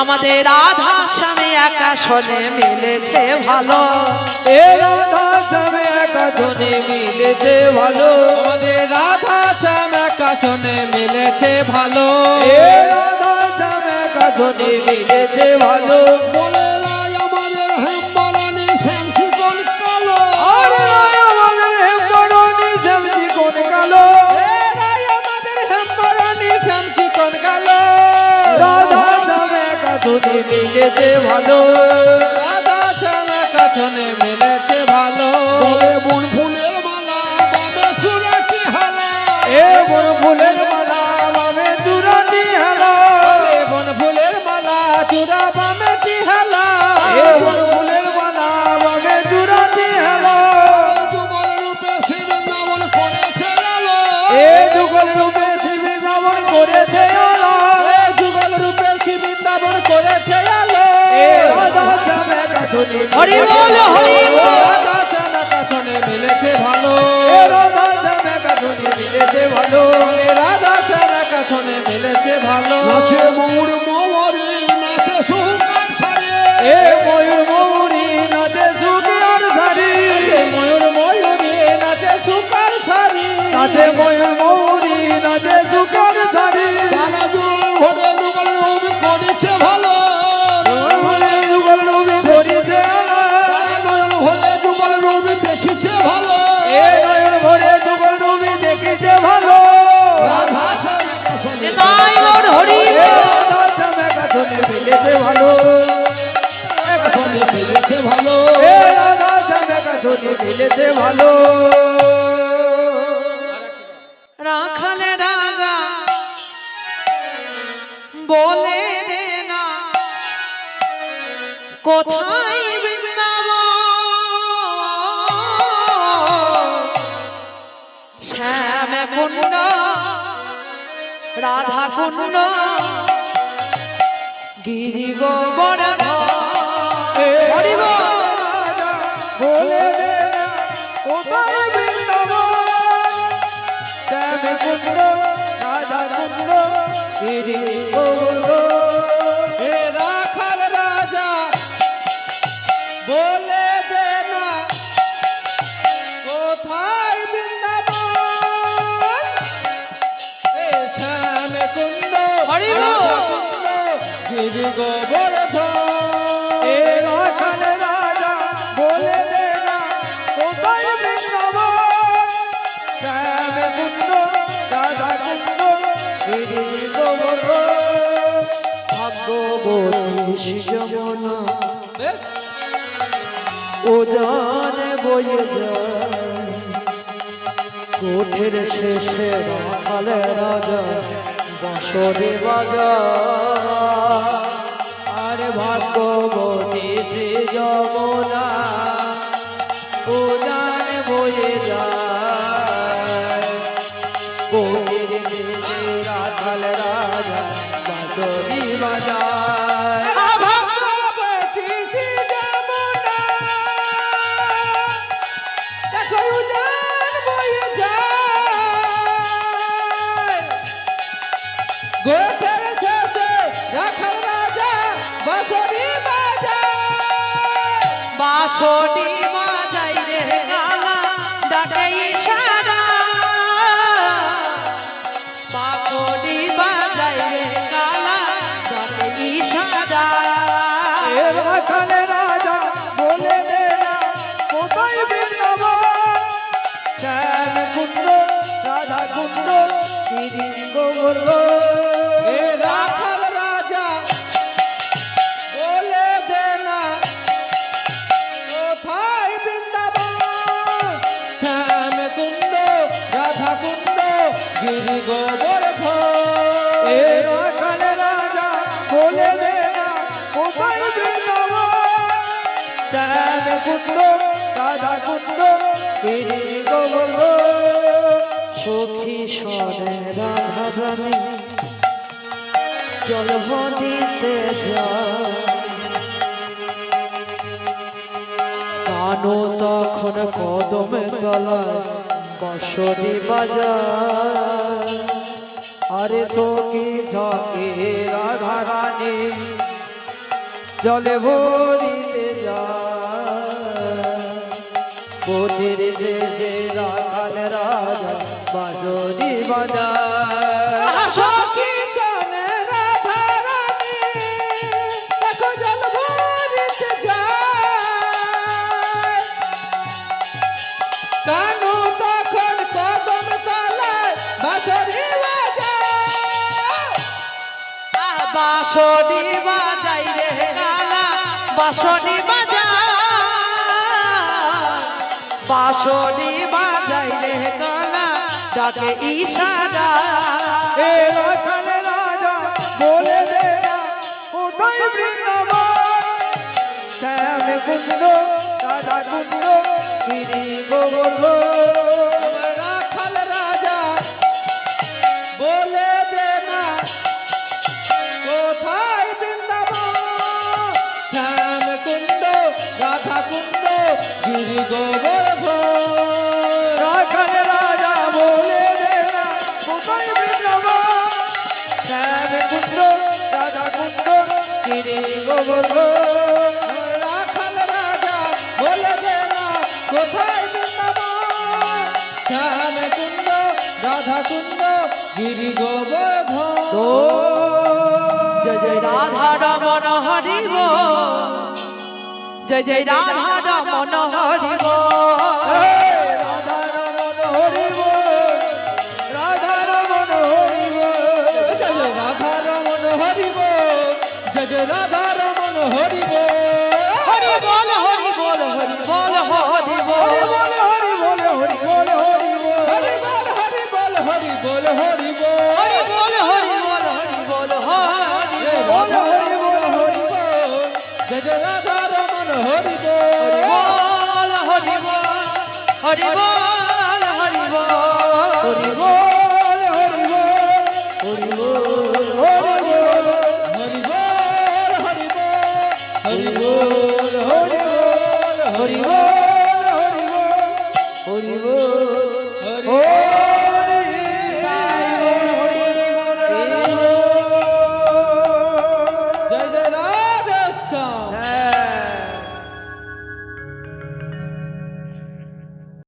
আমাদের রাধা স্বামী আকাশনে মিলেছে ভালো, এ রাধা শ্যামে আকাশনে মিলেছে ভালো, আমাদের রাধা শ্যাম আকাশনে মিলেছে ভালো, এ রাধা শ্যামে আকাশনে মিলেছে ভালো। বলে রায় আমাদের হেমবারানি শ্যামসি কোন কালো, আরে রায় আমাদের হেমবারানি শ্যামসি কোন কালো, এ রায় আমাদের হেমবারানি শ্যামসি কোন কালো, রাধা শ্যামে আকাশনে মিলেছে ভালো, রাধা শ্যাম আকাশনে মিলেছে ভালো। বলে বুন ফুলের মালা বাবে চুরাটি হালা, এ বন ফুলের মালা বাবে চূড়াটি হালা, বলে বন ফুলের মালা চূড়া বামে টিহালা, এ বন ফুলের মালা বাবে চূড়াটি হালা, যুগল রূপে শ্রীবৃন্দাবন করেছে আলো, এ যুগল রূপে শ্রীবৃন্দাবন করেছে আলো, এ যুগল রূপে শ্রী বৃন্দাবন করেছে আলো, এ রাধা শ্যামে আকাশনে হরি বল হরি বল। রাধা শ্যাম আকাশনে মিলেছে ভালো, এ রাধা শ্যামে আকাশনে মিলেছে ভালো, বলে রাধা শ্যাম আকাশনে মিলেছে ভালো। নাচে মৌর মৌরি নাচে সুকার সারে, এ ময়ূর ময়ূরী নাচে সুখের ধারি, ময়ূর ময়ূরী নাচে সুপার ছাড়ি, নাচে ময়ূর ময়ূরী নাচে সুখের ধারি, তারা জুল ভরে যুগল রূপ করেছে ভালো, বলে যুগল রূপে ধরিতে আলো, তারা নয়ন ভরে যুগল রূপ দেখিছে ভালো, এ নয়ন ভরে যুগল রূপে দেখিতে ভালো, রাধা শ্যাম আকাশনে তাই গৌর হরি এ বল। রাধা শ্যামে আকাশনে মিলেছে ভালো, আকাশনে ছেলেছে ভালো, এ রাধা শ্যামে আকাশনে মিলেছে ভালো। রাখালে রাজা বলে দে না কোথায় বৃন্দাবন, শ্যাম কুণ্ড রাধা কুণ্ড গিরি গোবর্ধন। হরি বল। বলে দে না কোথায় বৃন্দাবন, শ্যাম কুণ্ড রাধা কুণ্ড গিরি গোবর্ধন। হে রাখাল রাজা বলে দে না কোথায় বৃন্দাবন, এ শ্যাম কুণ্ড হরি বল। রাধা কুণ্ড গিরি গোবর্ধন। এ রাখাল রাজা বলে দে না কোথায় বৃন্দাবন, শ্যাম কুণ্ড রাধা কুণ্ড গিরি গোবর্ধন। ভাগ্যবতী যমুনা বেশ, ওজনে বয়ে যায়, কোঠের শেষে রাখালে রাজা বসরে বাজা। আর ভাগ্যবতী শ্রী যমুনা উজান বয়ে যায়, কোকির মেঘে রাখাল রাজা বাঁশরি বাজায়। ভাগ্যবতী শ্রী যমুনা, দেখো উজান বয়ে যায়, গোঠের শেষে রাখাল রাজা বাঁশরি বাজায়, বাঁশরি বাজাই রে গালা ডাকে ইশারা, বাঁশরি বাজাই রে গালা ডাকে ইশারা। এ রাখাল রাজা বলে দে না কোথায় বৃন্দাবন, শ্যাম কুণ্ড রাধা কুণ্ড গিরি গোবর্ধন। এ রাখাল রাজা বলে দে না কোথায় বৃন্দাবন, শ্যাম কুণ্ড রাধা কুণ্ড গিরি গোবর্ধন। এ রাখাল রাজা বলে দে না কোথায় বৃন্দাবন, শ্যাম কুণ্ড রাধা কুণ্ড গিরি গোবর্ধন। সখী স্বরে রাধা রানী জল দিতে যায়, কানো তখন কদমে তলায় বাঁশরি বাজায়। আরে তো কি ঝকে রাধা রানী জলে ভরিতে যায় পতির দেশে রাখাল রাজা বাঁশরি বাজায় সখী জানে রাধা রানী দেখো জল ভরিতে যায় কানু তখন কদম তলায় বাঁশরি বাজায় বাঁশরি বাজাই রে কালা বাঁশরি বাজাই বাঁশরি বাজাই রে কালা ডাকে ইশারা এ রাখাল রাজা বলে দে না কোথায় বৃন্দাবন শ্যাম কুণ্ড রাধা কুণ্ড গিরি গোবর্ধন রাখাল রাজা বলে দে না কোথায় বৃন্দাবন শ্যাম কুণ্ড রাধা কুণ্ড গিরি গোবর্ধন রাখাল রাজা বলে দে না কোথায় বৃন্দাবন শ্যাম কুণ্ড রাধা কুণ্ড গিরি গোবর্ধন রাখাল রাজা বলে দে না কোথায় বৃন্দাবন শ্যাম কুণ্ড রাধা কুণ্ড গিরি গোবর্ধন জয় জয় রাধা রমন হরিব জয় জয় রাধা রমন হরিব রাধা রমন হরিব রাধা রমন হরিব জয় জয় রাধা রমন হরিব জয় জয় রাধা রমন হরিব হরি বল হরি বল হরি বল হরি বল হরি বল হরি বল হরি বল হরি বল হরি বল হরি বল হরি বল হরি বল হরি বল হরি বল হরি জয় রাধা রমন হরি বল জয় জয় রাধা রমন হরি বল বল হরি বল হরি বল হরি বল হরি বল হরি বল হরি বল হরি বল হরি বল হরি বল হরি বল হরি বল হরি বল হরি বল